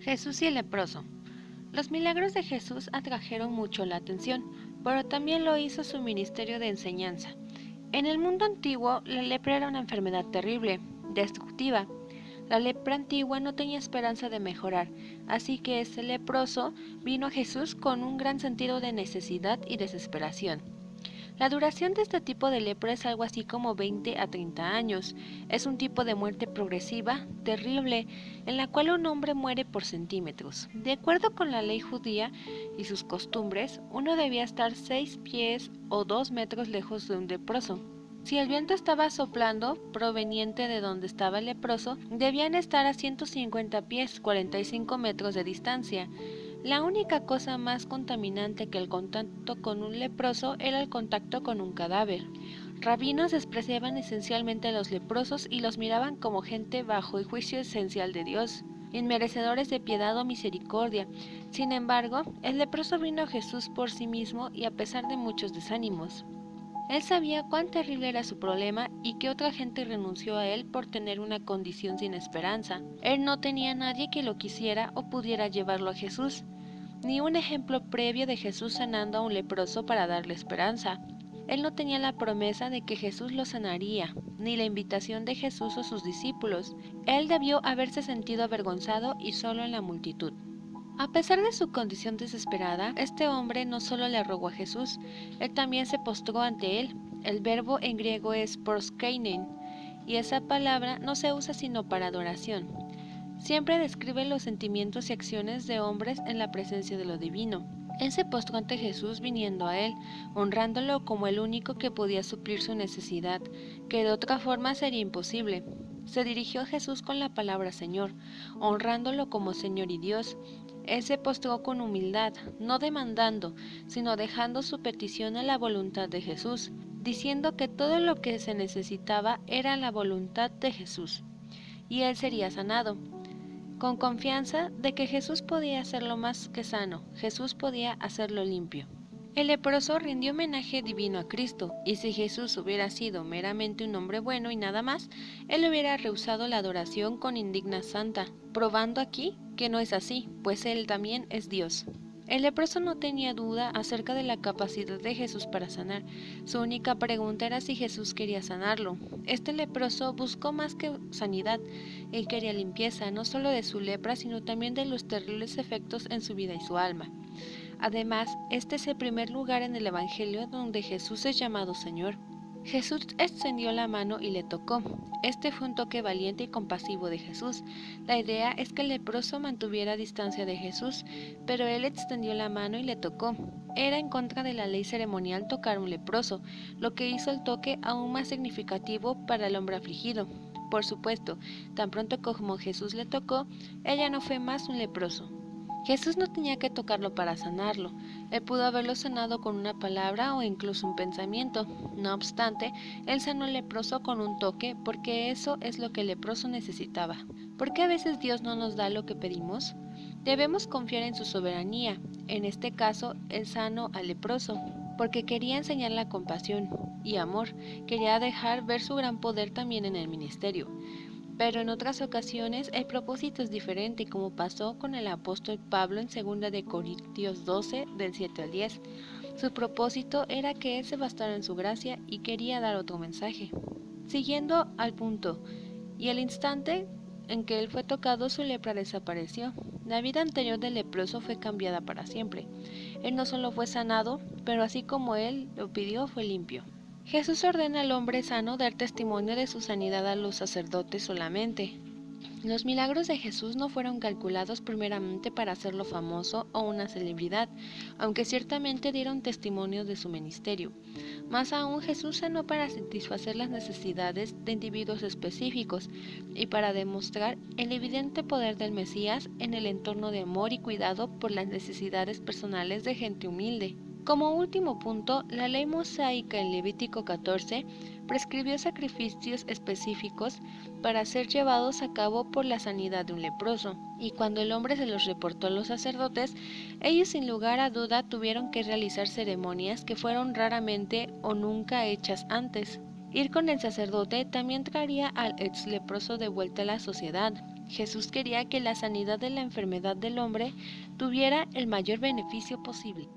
Jesús y el leproso. Los milagros de Jesús atrajeron mucho la atención, pero también lo hizo su ministerio de enseñanza. En el mundo antiguo, la lepra era una enfermedad terrible, destructiva. La lepra antigua no tenía esperanza de mejorar, así que ese leproso vino a Jesús con un gran sentido de necesidad y desesperación. La duración de este tipo de lepra es algo así como 20 a 30 años. Es un tipo de muerte progresiva, terrible, en la cual un hombre muere por centímetros. De acuerdo con la ley judía y sus costumbres, uno debía estar 6 pies o 2 metros lejos de un leproso. Si el viento estaba soplando proveniente de donde estaba el leproso, debían estar a 150 pies, 45 metros de distancia. La única cosa más contaminante que el contacto con un leproso era el contacto con un cadáver. Rabinos despreciaban esencialmente a los leprosos y los miraban como gente bajo el juicio esencial de Dios, inmerecedores de piedad o misericordia. Sin embargo, el leproso vino a Jesús por sí mismo y a pesar de muchos desánimos. Él sabía cuán terrible era su problema y que otra gente renunció a él por tener una condición sin esperanza. Él no tenía nadie que lo quisiera o pudiera llevarlo a Jesús, ni un ejemplo previo de Jesús sanando a un leproso para darle esperanza. Él no tenía la promesa de que Jesús lo sanaría, ni la invitación de Jesús o sus discípulos. Él debió haberse sentido avergonzado y solo en la multitud. A pesar de su condición desesperada, este hombre no solo le rogó a Jesús, él también se postró ante él. El verbo en griego es proskeinen, y esa palabra no se usa sino para adoración. Siempre describe los sentimientos y acciones de hombres en la presencia de lo divino. Él se postró ante Jesús viniendo a él, honrándolo como el único que podía suplir su necesidad, que de otra forma sería imposible. Se dirigió a Jesús con la palabra Señor, honrándolo como Señor y Dios. Él se postró con humildad, no demandando, sino dejando su petición a la voluntad de Jesús, diciendo que todo lo que se necesitaba era la voluntad de Jesús, y él sería sanado. Con confianza de que Jesús podía hacerlo más que sano, Jesús podía hacerlo limpio. El leproso rindió homenaje divino a Cristo, y si Jesús hubiera sido meramente un hombre bueno y nada más, él hubiera rehusado la adoración con indigna santa, probando aquí que no es así, pues él también es Dios. El leproso no tenía duda acerca de la capacidad de Jesús para sanar. Su única pregunta era si Jesús quería sanarlo. Este leproso buscó más que sanidad. Él quería limpieza, no solo de su lepra, sino también de los terribles efectos en su vida y su alma. Además, este es el primer lugar en el Evangelio donde Jesús es llamado Señor. Jesús extendió la mano y le tocó. Este fue un toque valiente y compasivo de Jesús. La idea es que el leproso mantuviera distancia de Jesús, pero él extendió la mano y le tocó. Era en contra de la ley ceremonial tocar a un leproso, lo que hizo el toque aún más significativo para el hombre afligido. Por supuesto, tan pronto como Jesús le tocó, ella no fue más un leproso. Jesús no tenía que tocarlo para sanarlo. Él pudo haberlo sanado con una palabra o incluso un pensamiento. No obstante, él sanó al leproso con un toque porque eso es lo que el leproso necesitaba. ¿Por qué a veces Dios no nos da lo que pedimos? Debemos confiar en su soberanía. En este caso, él sanó al leproso porque quería enseñar la compasión y amor. Quería dejar ver su gran poder también en el ministerio. Pero en otras ocasiones el propósito es diferente, como pasó con el apóstol Pablo en 2 de Corintios 12, del 7 al 10. Su propósito era que él se bastara en su gracia y quería dar otro mensaje. Siguiendo al punto, y al instante en que él fue tocado, su lepra desapareció. La vida anterior del leproso fue cambiada para siempre. Él no solo fue sanado, pero así como él lo pidió, fue limpio. Jesús ordena al hombre sano dar testimonio de su sanidad a los sacerdotes solamente. Los milagros de Jesús no fueron calculados primeramente para hacerlo famoso o una celebridad, aunque ciertamente dieron testimonio de su ministerio. Más aún, Jesús sanó para satisfacer las necesidades de individuos específicos y para demostrar el evidente poder del Mesías en el entorno de amor y cuidado por las necesidades personales de gente humilde. Como último punto, la ley mosaica en Levítico 14 prescribió sacrificios específicos para ser llevados a cabo por la sanidad de un leproso, y cuando el hombre se los reportó a los sacerdotes, ellos sin lugar a duda tuvieron que realizar ceremonias que fueron raramente o nunca hechas antes. Ir con el sacerdote también traería al ex leproso de vuelta a la sociedad. Jesús quería que la sanidad de la enfermedad del hombre tuviera el mayor beneficio posible.